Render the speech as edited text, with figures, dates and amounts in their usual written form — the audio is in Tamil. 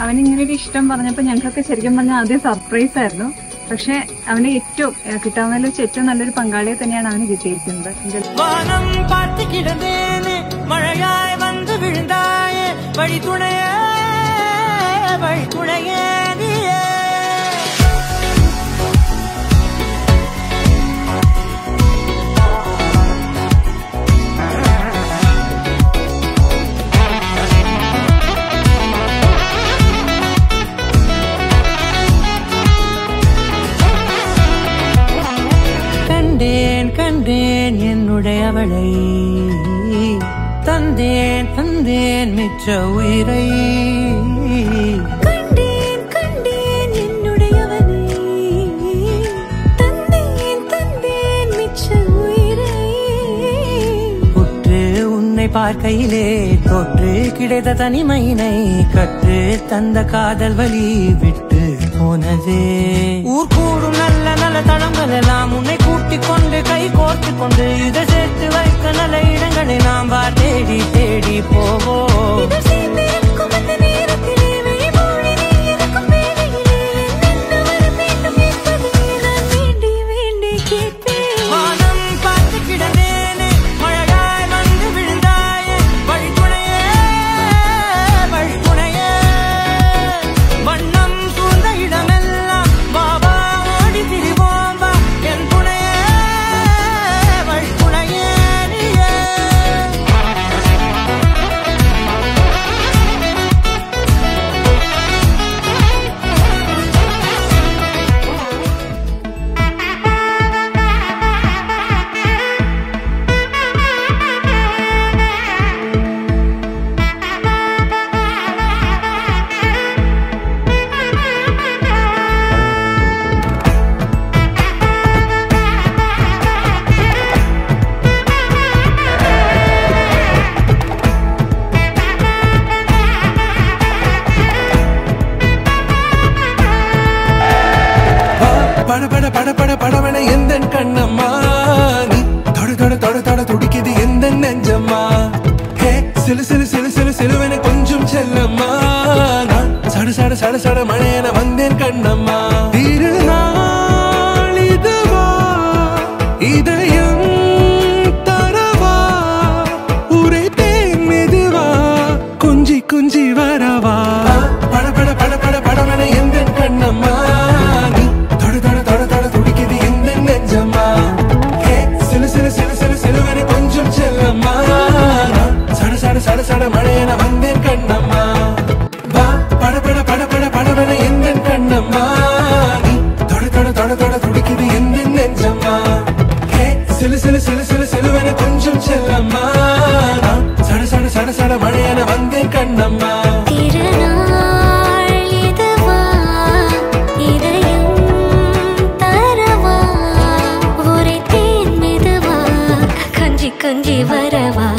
അവനിങ്ങനൊരു ഇഷ്ടം പറഞ്ഞപ്പോൾ ഞങ്ങൾക്കൊക്കെ ശരിക്കും പറഞ്ഞാൽ ആദ്യം സർപ്രൈസ് ആയിരുന്നു. പക്ഷെ അവന് ഏറ്റവും കിട്ടാവുന്നതിൽ വെച്ച് ഏറ്റവും നല്ലൊരു പങ്കാളിയെ തന്നെയാണ് അവന് കിട്ടിയിരിക്കുന്നത്. கண்டேன் என்னுடைய அவளை, தந்தேன் தந்தேன் மிச்ச உயிரை. கண்டேன் கண்டேன் என்னுடைய அவளை, தந்தேன் தந்தேன் மிச்ச உயிரை. உற்று உன்னை பார்க்கையிலே தொற்று கிடைத்த தனிமையினை கற்று தந்த காதல் வழி விட்டு போனதே. ஊர் கூடும் நல்ல நல்ல தளங்கள் எல்லாம் உன்னை கூட்டிக் கொண்டு கை கோர்த்து கொண்டு இதை சேர்த்து வைக்க நல்ல இடங்களை நாம் தேடி தேடி போவோம். பட பட பட படவன எந்த கண்ணம்மா, நீ தொட தொட தொட தொட துடிக்குது எந்த நெஞ்சம்மா. ஹே சிலு சிலு சிலு சிலு சிலுவன கொஞ்சம் செல்லம்மா, நான் சட சட சட சட மழையன வந்தேன் கண்ணம்மா. திருநாள் இதுவா இதயம் தரவா, உரைத்தேன் மெதுவா குஞ்சி குஞ்சி வரவா. பட பட பட பட படவன எந்த கண்ணம்மா, சட சட மழையன வந்தேன் கண்ணம்மா. வா பட பட பட பட படவன எந்த கண்ணம்மா, நீ தொட தொட தொட தொட துடிக்குது எந்த நெஞ்சம்மா. ஹே சிலு சிலு சிலு சிலு சிலுவன கொஞ்சம் செல்லம்மா, சட சட சட சட மழையன வந்தேன் கண்ணம்மா. திருநாள் இதுவா இதயம் தரவா, உரைத்தேன் மெதுவா கொஞ்சி கொஞ்சி வரவா.